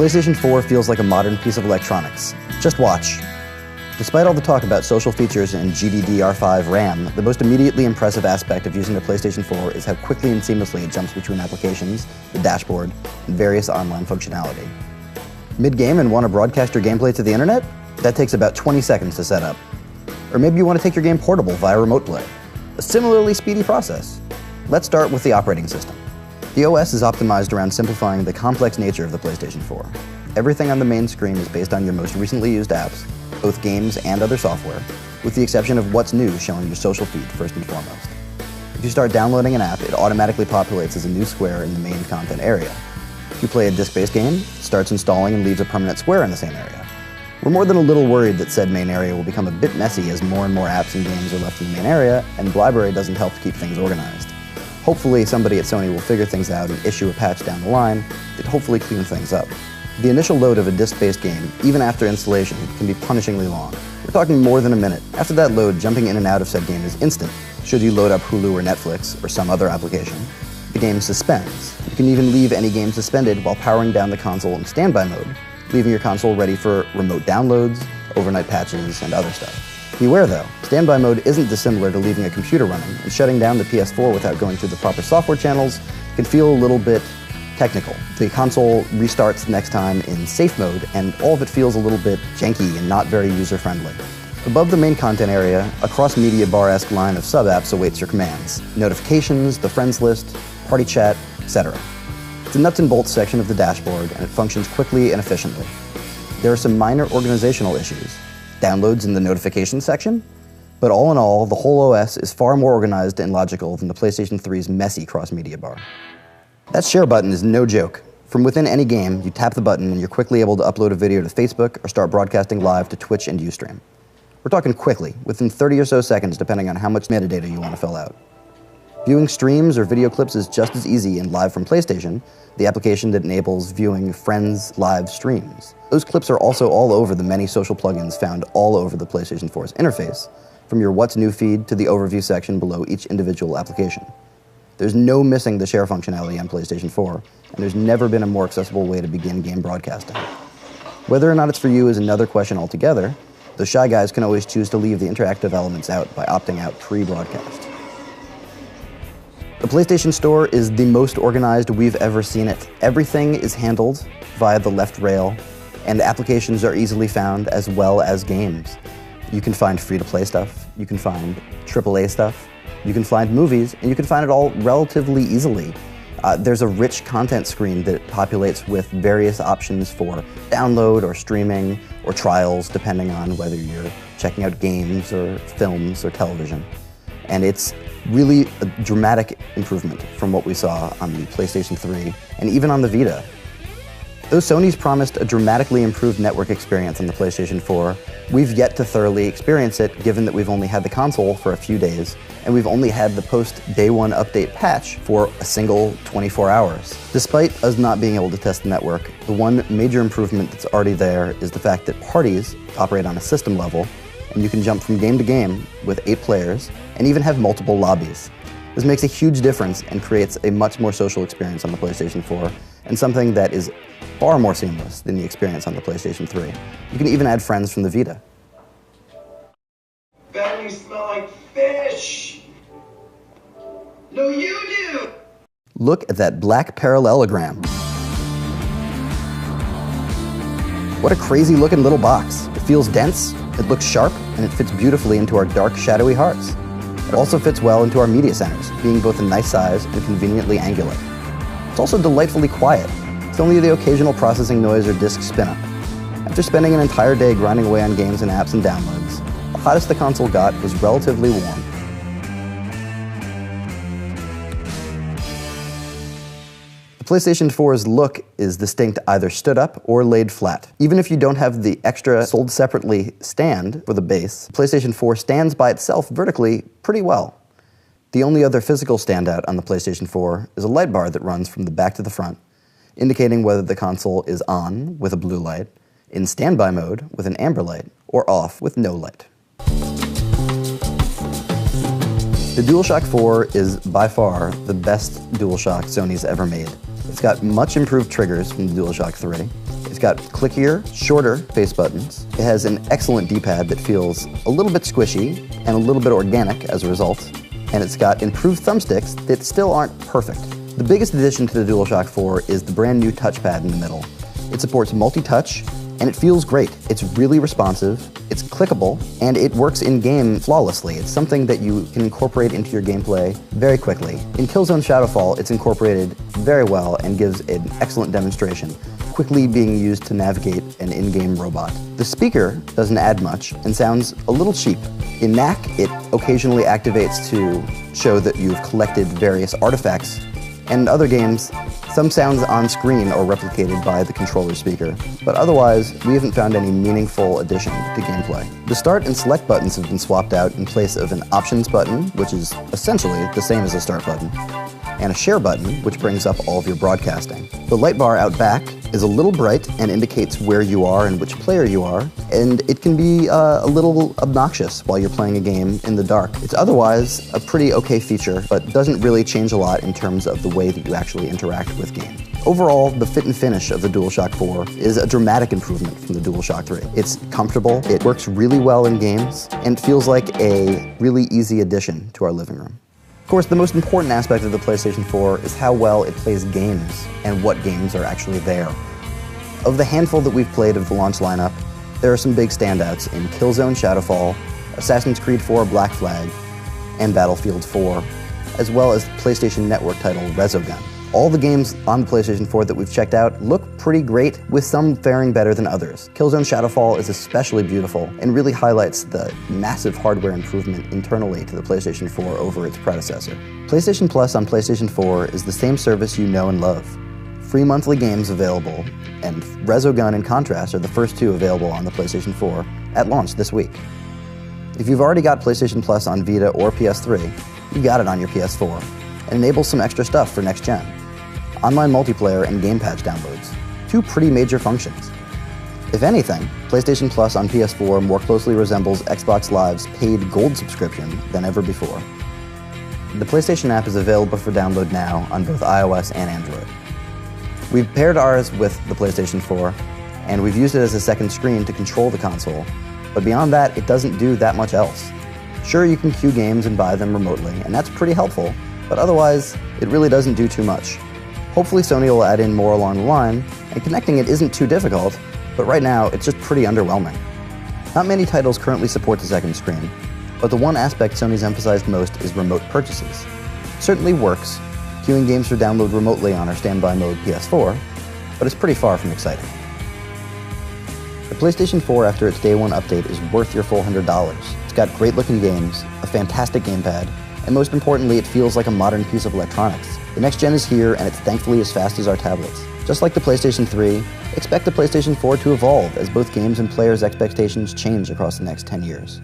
PlayStation 4 feels like a modern piece of electronics. Just watch. Despite all the talk about social features and GDDR5 RAM, the most immediately impressive aspect of using the PlayStation 4 is how quickly and seamlessly it jumps between applications, the dashboard, and various online functionality. Mid-game and want to broadcast your gameplay to the internet? That takes about 20 seconds to set up. Or maybe you want to take your game portable via remote play. A similarly speedy process. Let's start with the operating system. The OS is optimized around simplifying the complex nature of the PlayStation 4. Everything on the main screen is based on your most recently used apps, both games and other software, with the exception of what's new showing your social feed first and foremost. If you start downloading an app, it automatically populates as a new square in the main content area. If you play a disc-based game, it starts installing and leaves a permanent square in the same area. We're more than a little worried that said main area will become a bit messy as more and more apps and games are left in the main area, and the library doesn't help to keep things organized. Hopefully, somebody at Sony will figure things out and issue a patch down the line that hopefully clean things up. The initial load of a disc-based game, even after installation, can be punishingly long. We're talking more than a minute. After that load, jumping in and out of said game is instant. Should you load up Hulu or Netflix or some other application, the game suspends. You can even leave any game suspended while powering down the console in standby mode, leaving your console ready for remote downloads, overnight patches, and other stuff. Beware though, standby mode isn't dissimilar to leaving a computer running, and shutting down the PS4 without going through the proper software channels can feel a little bit technical. The console restarts next time in safe mode, and all of it feels a little bit janky and not very user-friendly. Above the main content area, a cross-media bar-esque line of sub-apps awaits your commands. Notifications, the friends list, party chat, etc. It's a nuts and bolts section of the dashboard, and it functions quickly and efficiently. There are some minor organizational issues. Downloads in the notifications section, but all in all, the whole OS is far more organized and logical than the PlayStation 3's messy cross-media bar. That share button is no joke. From within any game, you tap the button and you're quickly able to upload a video to Facebook or start broadcasting live to Twitch and Ustream. We're talking quickly, within 30 or so seconds depending on how much metadata you want to fill out. Viewing streams or video clips is just as easy in Live from PlayStation, the application that enables viewing friends' live streams. Those clips are also all over the many social plugins found all over the PlayStation 4's interface, from your What's New feed to the overview section below each individual application. There's no missing the share functionality on PlayStation 4, and there's never been a more accessible way to begin game broadcasting. Whether or not it's for you is another question altogether, though shy guys can always choose to leave the interactive elements out by opting out pre-broadcast. The PlayStation Store is the most organized we've ever seen it. Everything is handled via the left rail, and applications are easily found as well as games. You can find free-to-play stuff, you can find AAA stuff, you can find movies, and you can find it all relatively easily. There's a rich content screen that populates with various options for download or streaming or trials, depending on whether you're checking out games or films or television. And it's really a dramatic improvement from what we saw on the PlayStation 3 and even on the Vita. Though Sony's promised a dramatically improved network experience on the PlayStation 4, we've yet to thoroughly experience it given that we've only had the console for a few days and we've only had the post-day one update patch for a single 24 hours. Despite us not being able to test the network, the one major improvement that's already there is the fact that parties operate on a system level and you can jump from game to game with 8 players and even have multiple lobbies. This makes a huge difference and creates a much more social experience on the PlayStation 4 and something that is far more seamless than the experience on the PlayStation 3. You can even add friends from the Vita. Bet you smell like fish! No, you do! Look at that black parallelogram. What a crazy looking little box. It feels dense, it looks sharp, and it fits beautifully into our dark, shadowy hearts. It also fits well into our media centers, being both a nice size and conveniently angular. It's also delightfully quiet. It's only the occasional processing noise or disk spin-up. After spending an entire day grinding away on games and apps and downloads, the hottest the console got was relatively warm. The PlayStation 4's look is distinct either stood up or laid flat. Even if you don't have the extra sold separately stand for the base, PlayStation 4 stands by itself vertically pretty well. The only other physical standout on the PlayStation 4 is a light bar that runs from the back to the front, indicating whether the console is on with a blue light, in standby mode with an amber light, or off with no light. The DualShock 4 is by far the best DualShock Sony's ever made. It's got much improved triggers from the DualShock 3. It's got clickier, shorter face buttons. It has an excellent D-pad that feels a little bit squishy and a little bit organic as a result. And it's got improved thumbsticks that still aren't perfect. The biggest addition to the DualShock 4 is the brand new touchpad in the middle. It supports multi-touch, and it feels great. It's really responsive, it's clickable, and it works in-game flawlessly. It's something that you can incorporate into your gameplay very quickly. In Killzone Shadowfall, it's incorporated very well and gives an excellent demonstration, quickly being used to navigate an in-game robot. The speaker doesn't add much and sounds a little cheap. In Knack, it occasionally activates to show that you've collected various artifacts, and in other games, some sounds on screen are replicated by the controller speaker, but otherwise, we haven't found any meaningful addition to gameplay. The start and select buttons have been swapped out in place of an options button, which is essentially the same as a start button, and a share button, which brings up all of your broadcasting. The light bar out back is a little bright and indicates where you are and which player you are, and it can be a little obnoxious while you're playing a game in the dark. It's otherwise a pretty okay feature, but doesn't really change a lot in terms of the way that you actually interact with games. Overall, the fit and finish of the DualShock 4 is a dramatic improvement from the DualShock 3. It's comfortable, it works really well in games, and feels like a really easy addition to our living room. Of course, the most important aspect of the PlayStation 4 is how well it plays games and what games are actually there. Of the handful that we've played of the launch lineup, there are some big standouts in Killzone Shadowfall, Assassin's Creed 4 Black Flag, and Battlefield 4, as well as the PlayStation Network title Resogun. All the games on the PlayStation 4 that we've checked out look pretty great, with some faring better than others. Killzone Shadowfall is especially beautiful and really highlights the massive hardware improvement internally to the PlayStation 4 over its predecessor. PlayStation Plus on PlayStation 4 is the same service you know and love. Free monthly games available, and Resogun and Contrast are the first two available on the PlayStation 4 at launch this week. If you've already got PlayStation Plus on Vita or PS3, you got it on your PS4, and enables some extra stuff for next gen. Online multiplayer and Game Patch downloads, two pretty major functions. If anything, PlayStation Plus on PS4 more closely resembles Xbox Live's paid gold subscription than ever before. The PlayStation app is available for download now on both iOS and Android. We've paired ours with the PlayStation 4, and we've used it as a second screen to control the console, but beyond that, it doesn't do that much else. Sure, you can queue games and buy them remotely, and that's pretty helpful, but otherwise, it really doesn't do too much. Hopefully Sony will add in more along the line, and connecting it isn't too difficult, but right now it's just pretty underwhelming. Not many titles currently support the second screen, but the one aspect Sony's emphasized most is remote purchases. It certainly works, queuing games for download remotely on our standby mode PS4, but it's pretty far from exciting. The PlayStation 4 after its day one update is worth your full $100. It's got great looking games, a fantastic gamepad, and most importantly, it feels like a modern piece of electronics. The next gen is here, and it's thankfully as fast as our tablets. Just like the PlayStation 3, expect the PlayStation 4 to evolve as both games and players' expectations change across the next 10 years.